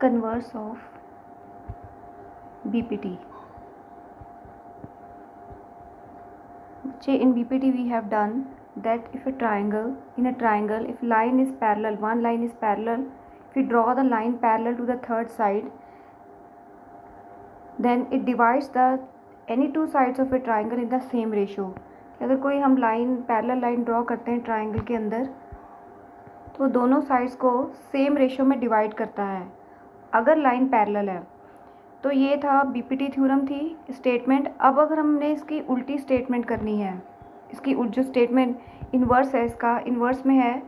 converse of BPT. In BPT we have done that if in a triangle, if line is parallel, one line is parallel, if we draw the line parallel to the third side, then it divides the any two sides of a triangle in the same ratio. अगर कोई हम line parallel line draw करते हैं triangle के अंदर, तो दोनों sides को सेम रेशियो में डिवाइड करता है अगर लाइन पैरेलल है। तो ये था बीपीटी थ्योरम थी स्टेटमेंट। अब अगर हमने इसकी उल्टी स्टेटमेंट करनी है, इसकी जो स्टेटमेंट इन्वर्स है, इसका इन्वर्स में है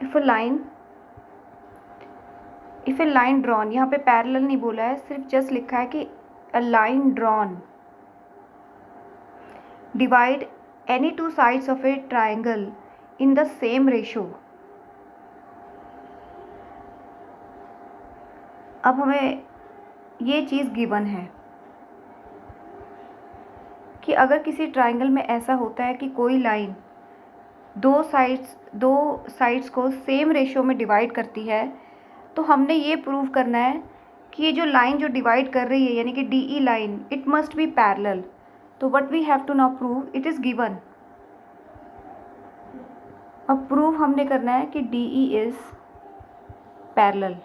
इफ ए लाइन ड्रॉन, यहाँ पे पैरेलल नहीं बोला है, सिर्फ जस्ट लिखा है कि a line drawn divide any two sides of a triangle in the same ratio। अब हमें ये चीज़ गिवन है कि अगर किसी ट्राइंगल में ऐसा होता है कि कोई लाइन दो साइड्स को सेम रेशियो में डिवाइड करती है, तो हमने ये प्रूव करना है कि ये जो लाइन जो डिवाइड कर रही है यानी कि D E line, it must be parallel. तो what we have to now prove, it is given. अब प्रूव हमने करना है कि D E is parallel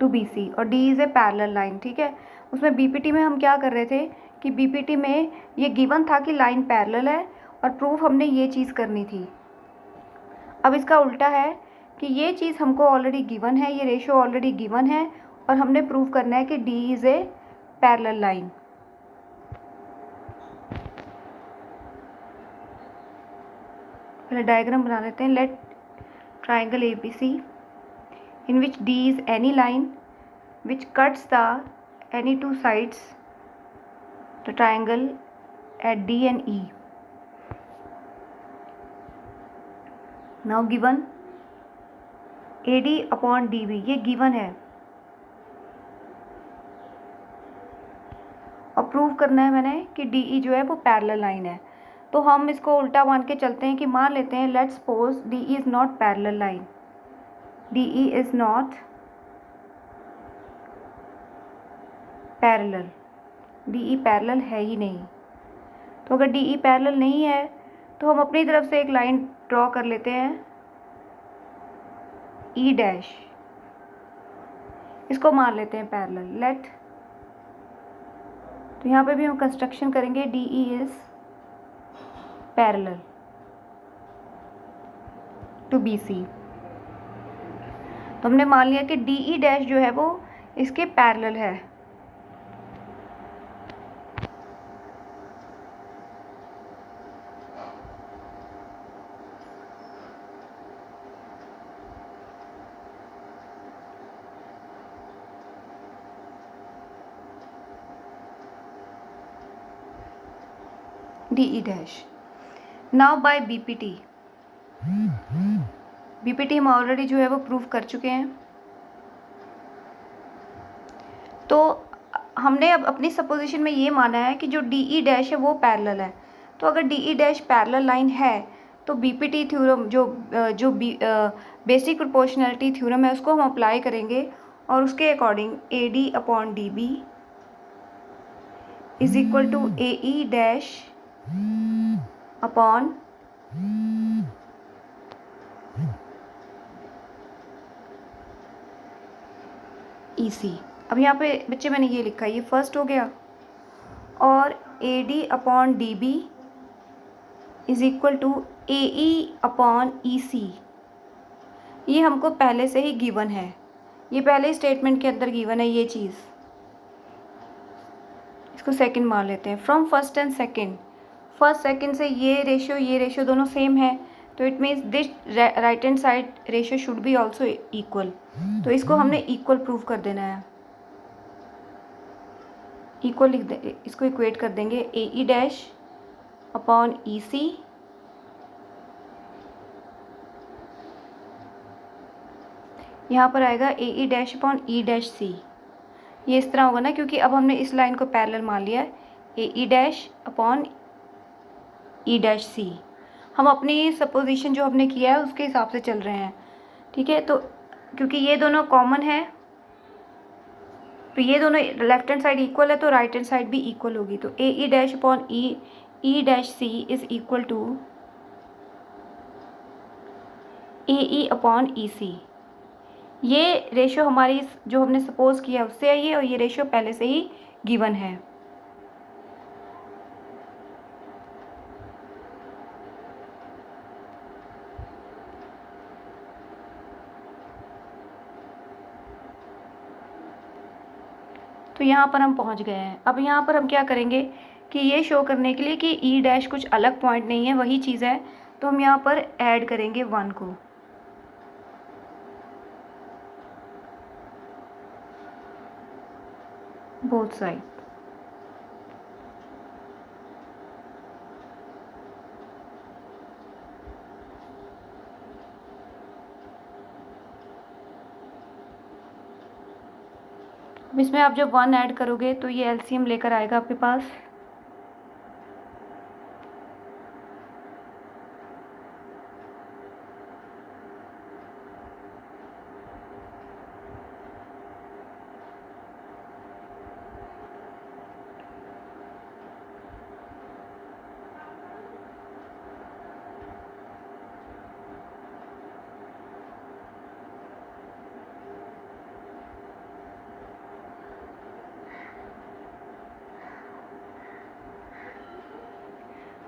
to B C और D is a parallel line. ठीक है, उसमें बीपीटी में हम क्या कर रहे थे कि बीपीटी में ये गिवन था कि लाइन पैरेलल है और प्रूफ हमने ये चीज़ करनी थी। अब इसका उल्टा है कि ये चीज़ हमको ऑलरेडी गिवन है, ये रेशियो ऑलरेडी गिवन है और हमने प्रूव करना है कि D is a parallel line. पहले डायग्राम बना लेते हैं। Let triangle A B C in which D is any line which cuts the any two sides the triangle at D and E. Now given AD upon DB, ये given है और prove करना है मैंने कि DE जो है वो पैरेलल लाइन है। तो हम इसको उल्टा मान के चलते हैं कि मान लेते हैं let's suppose DE is not parallel line, DE is not parallel, DE parallel है ही नहीं। तो अगर DE पैरेलल नहीं है तो हम अपनी तरफ से एक लाइन ड्रॉ कर लेते हैं E डैश, इसको मान लेते हैं पैरेलल। लेट, तो यहाँ पे भी हम कंस्ट्रक्शन करेंगे DE is parallel to BC। तो हमने मान लिया कि डी ई डैश जो है वो इसके पैरेलल है। D E dash now by BPT, BPT हम ऑलरेडी जो है वो प्रूव कर चुके हैं। तो हमने अब अपनी सपोजिशन में ये माना है कि जो डी ई डैश है वो पैरेलल है। तो अगर D E dash parallel line है तो बीपीटी थ्योरम जो बेसिक प्रोपोर्शनैलिटी थ्योरम है उसको हम अप्लाई करेंगे और उसके according A D upon D B is equal to A E dash upon EC। अब यहाँ पे बच्चे मैंने ये लिखा है, ये फर्स्ट हो गया और AD upon DB is equal to AE upon EC। ये हमको पहले से ही गिवन है, ये पहले स्टेटमेंट के अंदर गिवन है ये चीज़। इसको सेकंड मान लेते हैं। From first and second, first second से ये रेशियो दोनों सेम है, तो it means this right hand side ratio should be also equal. तो इसको हमने इक्वल प्रूव कर देना है। इक्वल लिख दे, इसको इक्वेट कर देंगे ए ई डैश अपॉन ई सी यहाँ पर आएगा A E dash upon E dash C. ये इस तरह होगा ना, क्योंकि अब हमने इस लाइन को पैरेलल मान लिया है, A E dash upon E dash C. हम अपनी सपोजिशन जो हमने किया है उसके हिसाब से चल रहे हैं, ठीक है। तो क्योंकि ये दोनों कॉमन है तो ये दोनों लेफ्ट हैंड साइड इक्वल है तो राइट हैंड साइड भी इक्वल होगी। तो A E dash upon E dash C is equal to A E upon E C. ये रेशियो हमारी जो हमने सपोज किया उससे आई है और ये रेशियो पहले से ही गिवन है। तो यहाँ पर हम पहुँच गए हैं। अब यहाँ पर हम क्या करेंगे कि ये शो करने के लिए कि ई डैश कुछ अलग पॉइंट नहीं है, वही चीज़ है, तो हम यहाँ पर ऐड करेंगे 1 को। Both side. अब इसमें आप जब 1 ऐड करोगे तो ये एलसीएम लेकर आएगा आपके पास।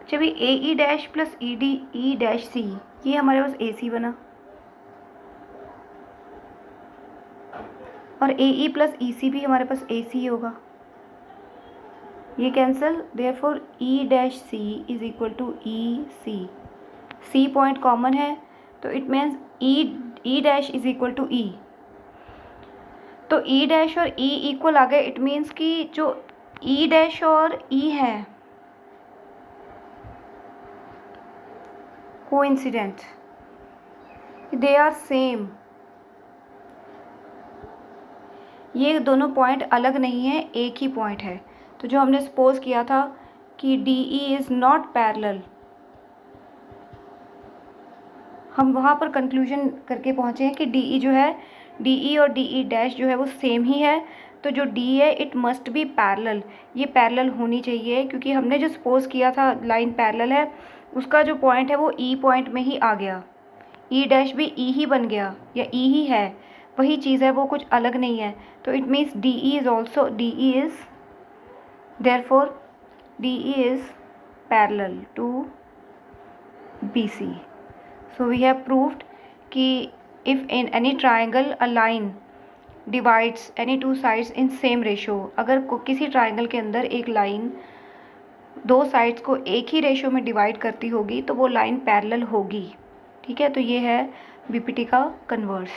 जब ये A E dash plus E dash C, ये हमारे पास ए सी बना, और ए ई प्लस ई सी भी हमारे पास ए सी होगा। ये cancel, therefore E dash C is equal to E C. C point common है तो it means E dash is equal to E. तो ई डैश और ई इक्वल आ गए, इट मीन्स कि जो ई डैश और ई है कोइंसिडेंट, दे आर सेम। ये दोनों पॉइंट अलग नहीं है, एक ही पॉइंट है। तो जो हमने सपोज किया था कि D E is not parallel, हम वहाँ पर कंक्लूजन करके पहुँचे हैं कि डी ई जो है, डी ई और डी ई डैश जो है वो सेम ही है। तो जो डी है इट मस्ट बी पैरेलल, ये पैरेलल होनी चाहिए, क्योंकि हमने जो सपोज किया था लाइन पैरेलल है, उसका जो पॉइंट है वो ई पॉइंट में ही आ गया। ई डैश भी ई ही बन गया या ई ही है, वही चीज़ है, वो कुछ अलग नहीं है। तो it means D E is also, D E is, therefore D E is parallel to B C. So we have proved कि if in any triangle a line divides any two sides in same ratio, अगर किसी triangle के अंदर एक line दो sides को एक ही ratio में डिवाइड करती होगी तो वो लाइन पैरेलल होगी, ठीक है। तो ये है बीपीटी का कन्वर्स।